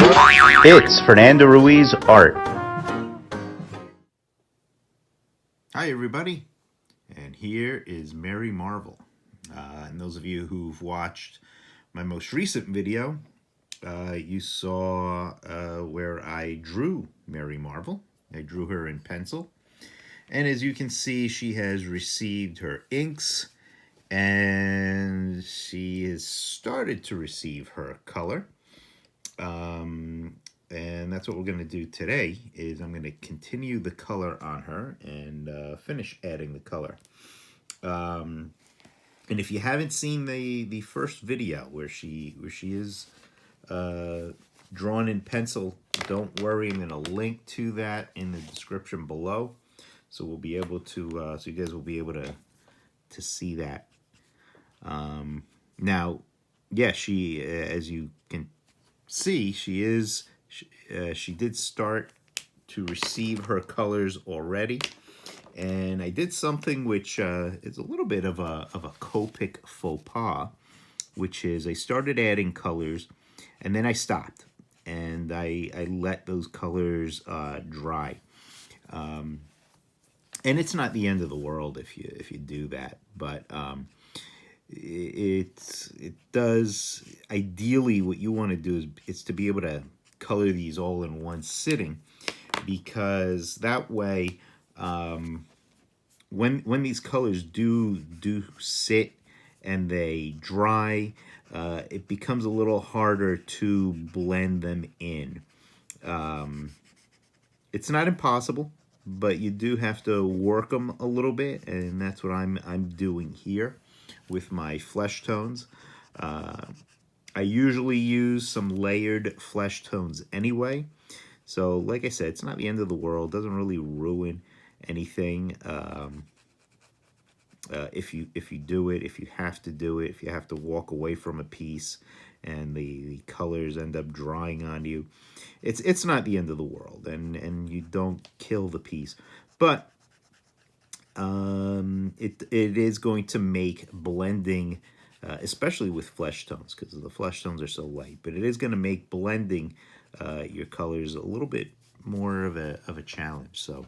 It's Fernando Ruiz Art. Hi everybody, and here is Mary Marvel. And those of you who've watched my most recent video, you saw where I drew Mary Marvel. I drew her in pencil. And as you can see, she has received her inks, and she has started to receive her color. And that's what we're going to do today, is I'm going to continue the color on her and finish adding the color. And if you haven't seen the first video where she is drawn in pencil, don't worry, I'm going to link to that in the description below, so we'll be able to so you guys will be able to see that. Now, yeah, she as you can see, she did start to receive her colors already, and I did something which is a little bit of a Copic faux pas, which is I started adding colors and then I stopped and I let those colors dry. And it's not the end of the world if you do that, but it does, ideally what you want to do is to be able to color these all in one sitting, because that way when these colors do sit and they dry, it becomes a little harder to blend them in. It's not impossible, but you do have to work them a little bit, and that's what I'm doing here with my flesh tones. I usually use some layered flesh tones anyway, so like I said, it's not the end of the world. Doesn't really ruin anything if you do it. If you have to do it, if you have to walk away from a piece and the colors end up drying on you, it's not the end of the world, and you don't kill the piece, but it is going to make blending, especially with flesh tones, because the flesh tones are so light, but it is going to make blending your colors a little bit more of a challenge. So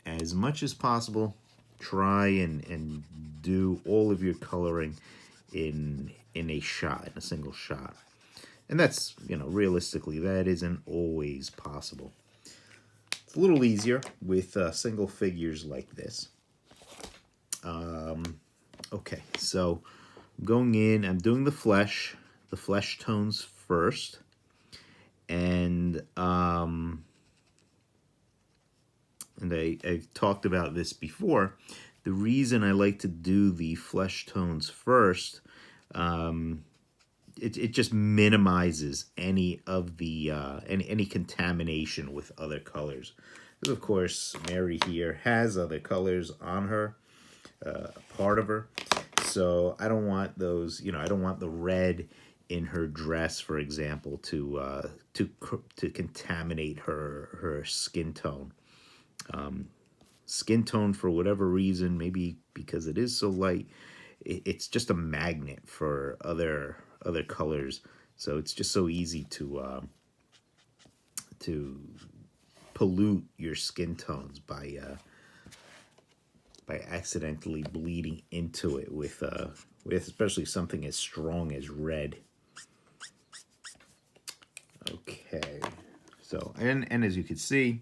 as much as possible, try and do all of your coloring in a shot, in a single shot. And that's, realistically, that isn't always possible. It's a little easier with single figures like this. Okay, so going in, I'm doing the flesh tones first, and I've talked about this before. The reason I like to do the flesh tones first, it just minimizes any of the any contamination with other colors. Because of course, Mary here has other colors on her, part of her, so I don't want those. I don't want the red in her dress, for example, to contaminate her skin tone. Skin tone, for whatever reason, maybe because it is so light, it's just a magnet for other colors. So it's just so easy to pollute your skin tones by accidentally bleeding into it with especially something as strong as red. Okay, so and as you can see,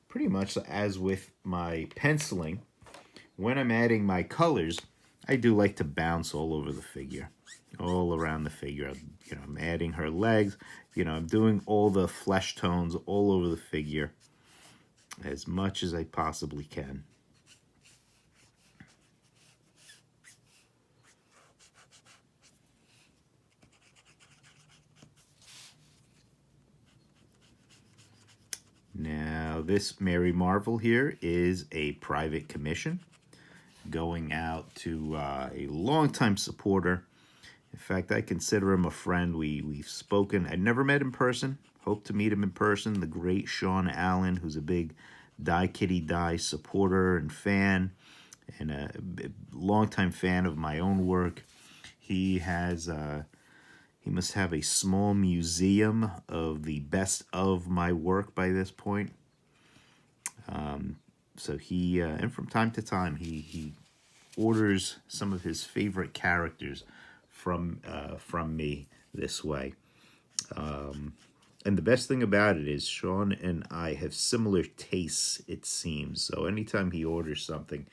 pretty much as with my penciling, when I'm adding my colors, I do like to bounce all over the figure, all around the figure. I'm adding her legs, I'm doing all the flesh tones all over the figure as much as I possibly can. Now, this Mary Marvel here is a private commission going out to a longtime supporter. In fact, I consider him a friend. We've spoken. I've never met him in person. Hope to meet him in person. The great Sean Allen, who's a big Die Kitty Die supporter and fan, and a longtime fan of my own work. He He must have a small museum of the best of my work by this point. So he, and from time to time, he orders some of his favorite characters from me this way. And the best thing about it is Sean and I have similar tastes, it seems. So anytime he orders something,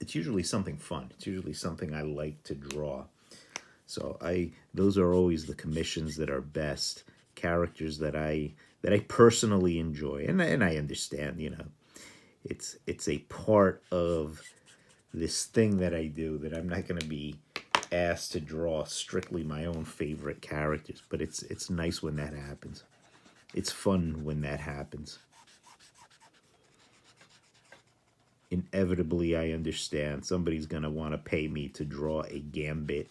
it's usually something fun. It's usually something I like to draw. So those are always the commissions that are best, characters that I personally enjoy, and I understand, you know, it's a part of this thing that I do that I'm not going to be asked to draw strictly my own favorite characters, but it's nice when that happens. It's fun when that happens. Inevitably, I understand somebody's going to want to pay me to draw a Gambit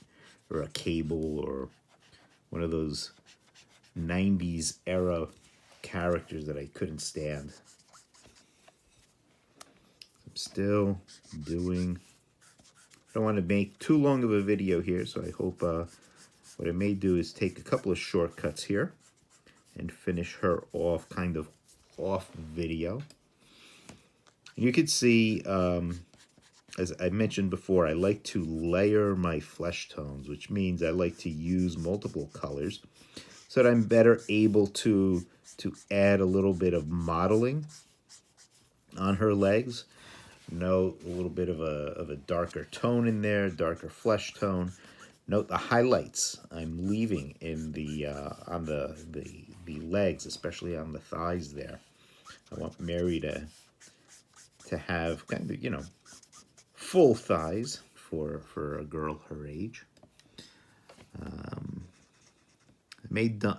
or a Cable or one of those 90s era characters that I couldn't stand. I'm still doing... I don't want to make too long of a video here, so I hope what I may do is take a couple of shortcuts here and finish her off, kind of off video. And you can see, as I mentioned before, I like to layer my flesh tones, which means I like to use multiple colors so that I'm better able to add a little bit of modeling on her legs. Note a little bit of a darker tone in there, darker flesh tone. Note the highlights I'm leaving in the on the legs, especially on the thighs there. I want Mary to have kind of, you know, full thighs for a girl her age.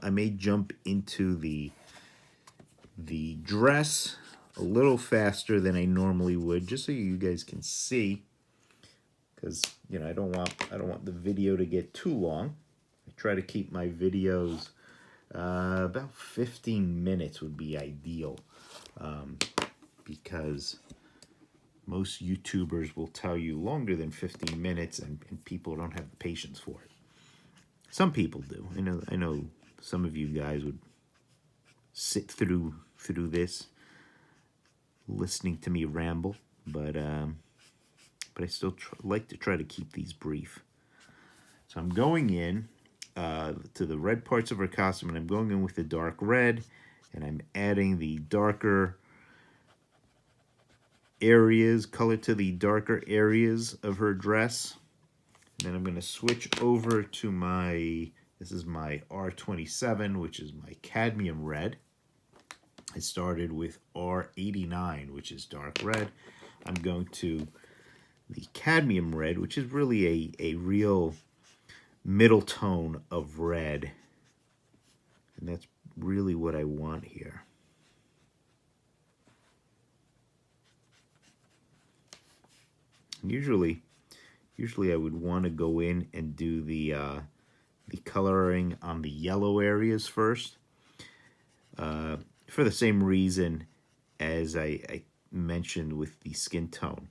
I may jump into the dress a little faster than I normally would, just so you guys can see, because, you know, I don't want the video to get too long. I try to keep my videos about 15 minutes would be ideal, because most YouTubers will tell you longer than 15 minutes, and people don't have the patience for it. Some people do. I know some of you guys would sit through this, listening to me ramble, but I still like to try to keep these brief. So I'm going in to the red parts of her costume, and I'm going in with the dark red, and I'm adding the darker areas, color to the darker areas of her dress. And then I'm going to switch over to this is my R27, which is my cadmium red. I started with R89, which is dark red. I'm going to the cadmium red, which is really a real middle tone of red. And that's really what I want here. Usually I would want to go in and do the coloring on the yellow areas first, for the same reason as I mentioned with the skin tone.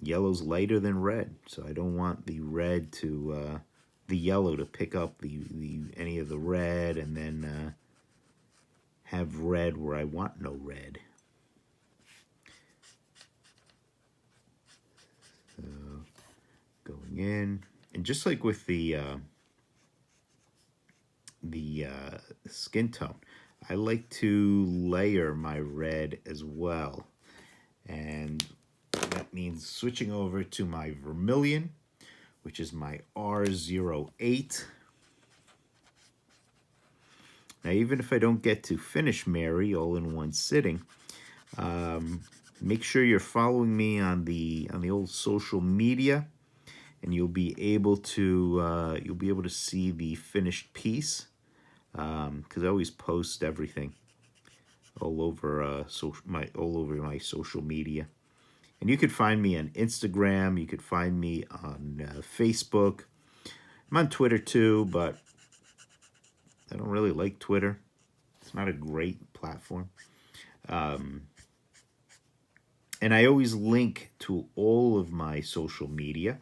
Yellow's lighter than red, so I don't want the red to the yellow to pick up any of the red, and then have red where I want no red. So, going in, and just like with the skin tone, I like to layer my red as well, and that means switching over to my vermilion, which is my R08. Now, even if I don't get to finish Mary all in one sitting, make sure you're following me on the old social media, and you'll be able to see the finished piece, because I always post everything all over my social media. And you could find me on Instagram. You could find me on Facebook. I'm on Twitter too, but I don't really like Twitter. It's not a great platform. And I always link to all of my social media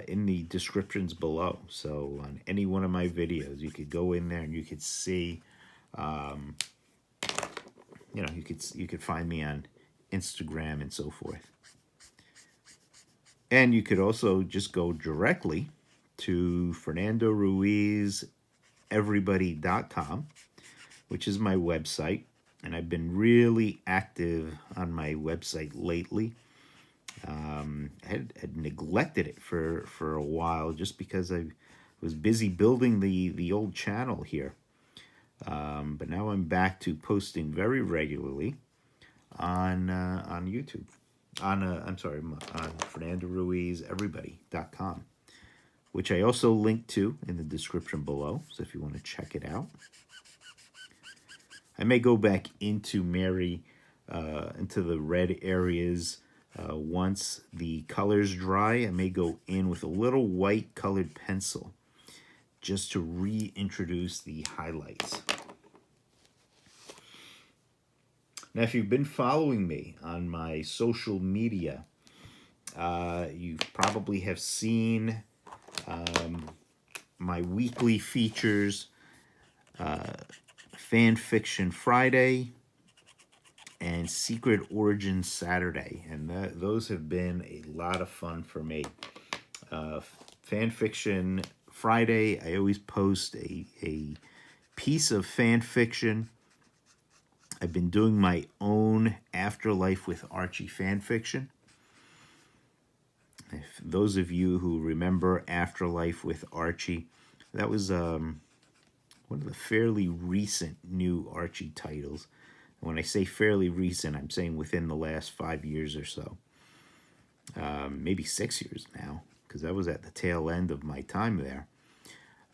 in the descriptions below. So on any one of my videos, you could go in there and you could see, you could find me on Instagram and so forth. And you could also just go directly to FernandoRuizEverybody.com, which is my website. And I've been really active on my website lately. I had neglected it for a while just because I was busy building the old channel here. But now I'm back to posting very regularly on YouTube. On FernandoRuizEverybody.com, which I also link to in the description below. So if you want to check it out, I may go back into into the red areas once the colors dry. I may go in with a little white colored pencil just to reintroduce the highlights. Now, if you've been following me on my social media, you probably have seen my weekly features, Fan Fiction Friday and Secret Origin Saturday. And those have been a lot of fun for me. Fan Fiction Friday, I always post a piece of fan fiction. I've been doing my own Afterlife with Archie fan fiction. If those of you who remember Afterlife with Archie, that was one of the fairly recent new Archie titles. When I say fairly recent, I'm saying within the last 5 years or so. Maybe 6 years now, because that was at the tail end of my time there.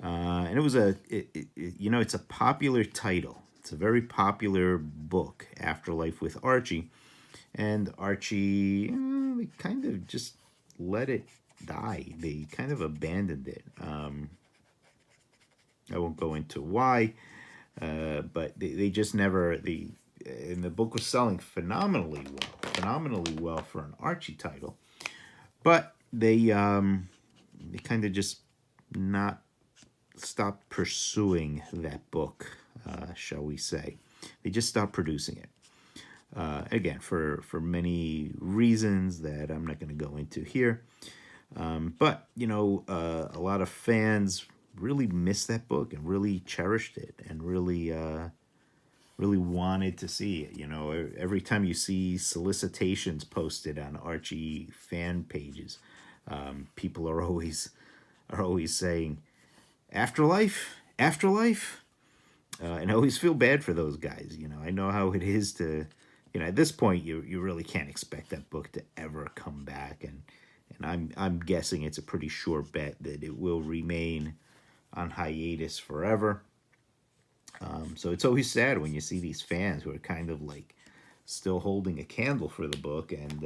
And it was it's a popular title. It's a very popular book, Afterlife with Archie. And Archie, they kind of just let it die. They kind of abandoned it. I won't go into why, but they just never, and the book was selling phenomenally well for an Archie title. But they kind of just not stopped pursuing that book, shall we say. They just stopped producing it. Again, for many reasons that I'm not going to go into here. But, a lot of fans really missed that book and really cherished it and really wanted to see it. Every time you see solicitations posted on Archie fan pages, people are always saying, Afterlife? And I always feel bad for those guys. I know how it is to, at this point, you really can't expect that book to ever come back. And I'm guessing it's a pretty sure bet that it will remain on hiatus forever. So it's always sad when you see these fans who are kind of like still holding a candle for the book, and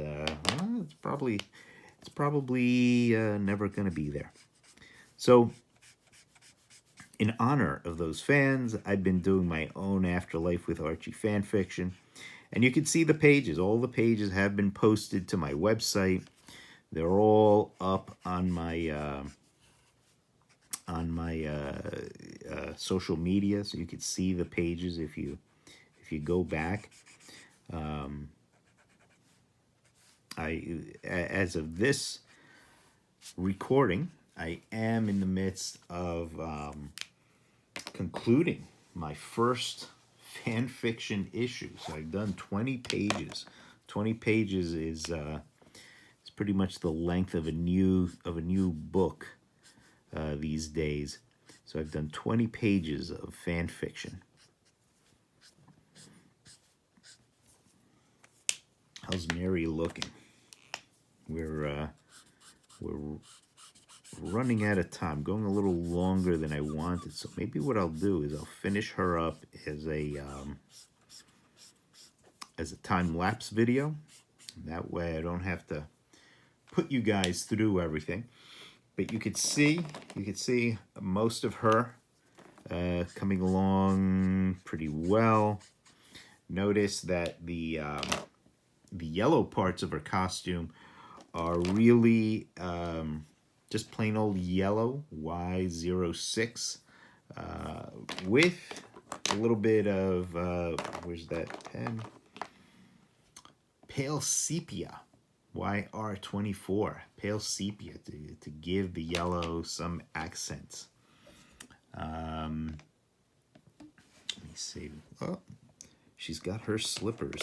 it's probably never going to be there. So in honor of those fans, I've been doing my own Afterlife with Archie fan fiction. And you can see the pages. All the pages have been posted to my website. They're all up on my social media, so you can see the pages if you go back. As of this recording, I am in the midst of concluding my first fan fiction issue. So I've done 20 pages. 20 pages is pretty much the length of a new book these days. So I've done 20 pages of fan fiction. How's Mary looking? We're running out of time, going a little longer than I wanted. So maybe what I'll do is I'll finish her up as a time-lapse video. That way I don't have to put you guys through everything. But you could see most of her coming along pretty well. Notice that the yellow parts of her costume are really just plain old yellow, Y06, with a little bit of, where's that pen? Pale sepia, YR24, pale sepia, to give the yellow some accents. Let me see. Oh, she's got her slippers.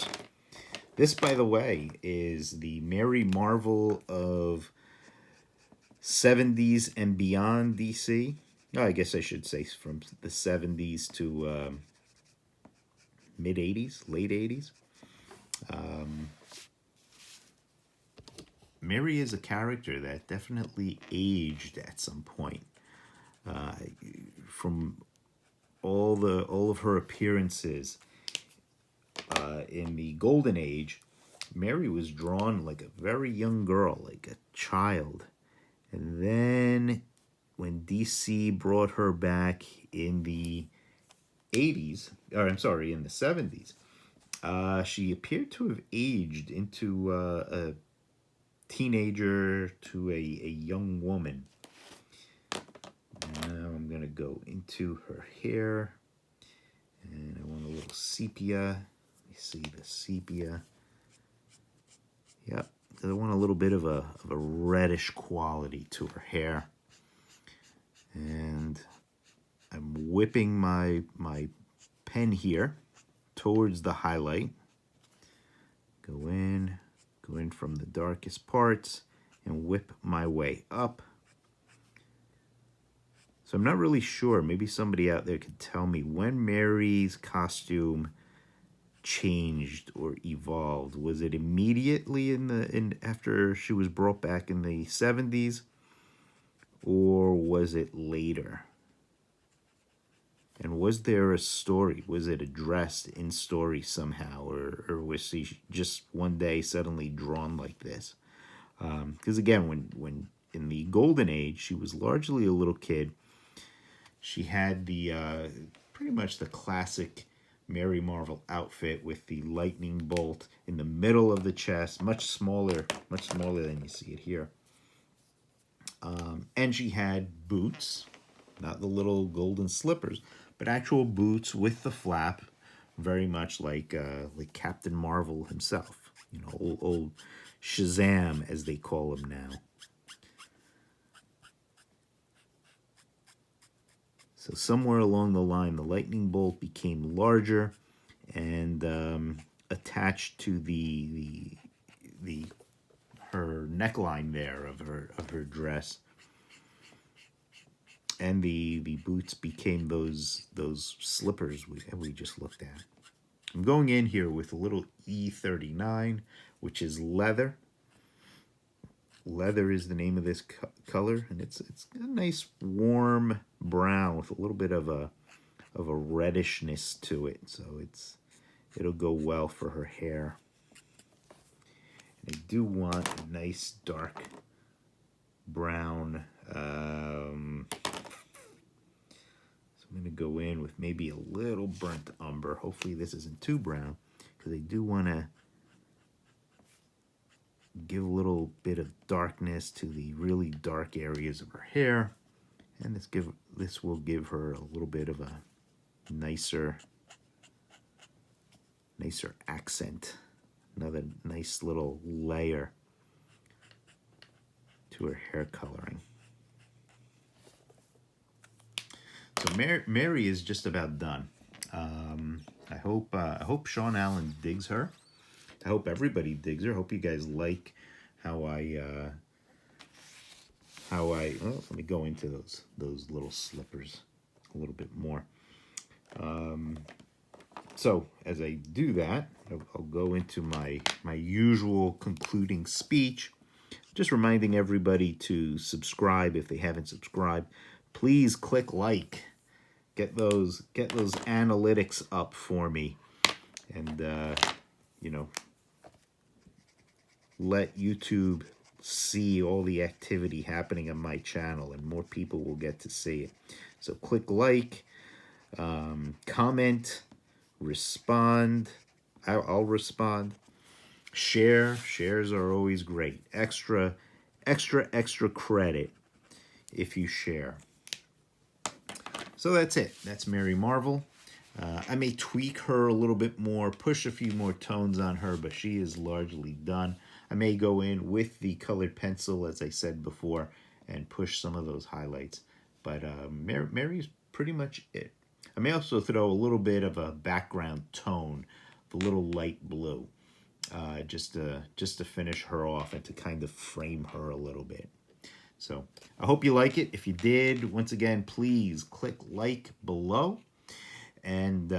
This, by the way, is the Mary Marvel of 70s and beyond DC. Oh, I guess I should say from the 70s to mid 80s, late 80s. Mary is a character that definitely aged at some point. From all of her appearances in the Golden Age, Mary was drawn like a very young girl, like a child. And then when DC brought her back in the 80s, or I'm sorry, in the 70s, she appeared to have aged into a teenager to a young woman. Now I'm going to go into her hair, and I want a little sepia. Let me see the sepia. Yep, I want a little bit of a reddish quality to her hair. And I'm whipping my pen here towards the highlight. Go in from the darkest parts and whip my way up. So I'm not really sure. Maybe somebody out there could tell me when Mary's costume changed or evolved. Was it immediately after she was brought back in the 70s, or was it later? And was there a story? Was it addressed in story somehow, or was she just one day suddenly drawn like this? Because again, when in the Golden Age, she was largely a little kid. She had the pretty much the classic Mary Marvel outfit with the lightning bolt in the middle of the chest, much smaller than you see it here. And she had boots, not the little golden slippers, but actual boots with the flap, very much like Captain Marvel himself. You know, old Shazam, as they call him now. So somewhere along the line, the lightning bolt became larger and attached to her neckline there of her dress. And the boots became those slippers we just looked at. I'm going in here with a little E39, which is leather. Leather is the name of this color, and it's a nice warm brown with a little bit of a reddishness to it. So it'll go well for her hair. And I do want a nice dark brown. So I'm going to go in with maybe a little burnt umber. Hopefully this isn't too brown, because I do want to give a little bit of darkness to the really dark areas of her hair, and this will give her a little bit of a nicer accent, another nice little layer to her hair coloring. So Mary is just about done. I hope Sean Allen digs her. I hope everybody digs her. I hope you guys like how I let me go into those little slippers a little bit more. So as I do that, I'll go into my usual concluding speech, just reminding everybody to subscribe if they haven't subscribed. Please click like. Get those analytics up for me, and let YouTube see all the activity happening on my channel, and more people will get to see it. So click like, comment, respond. I'll respond. Shares are always great. Extra credit if you share. So that's it. That's Mary Marvel. I may tweak her a little bit more, push a few more tones on her, but she is largely done. I may go in with the colored pencil, as I said before, and push some of those highlights. But Mary's pretty much it. I may also throw a little bit of a background tone, a little light blue, just to finish her off and to kind of frame her a little bit. So I hope you like it. If you did, once again, please click like below and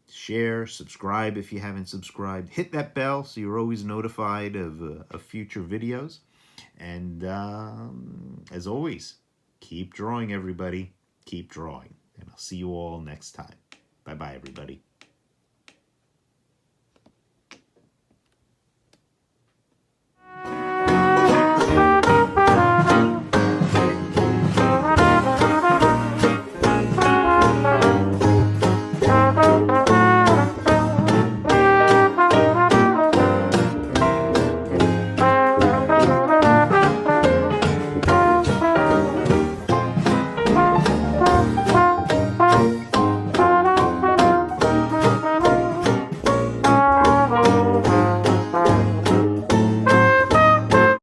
share, subscribe if you haven't subscribed. Hit that bell so you're always notified of future videos. And as always, keep drawing, everybody. Keep drawing. And I'll see you all next time. Bye-bye, everybody.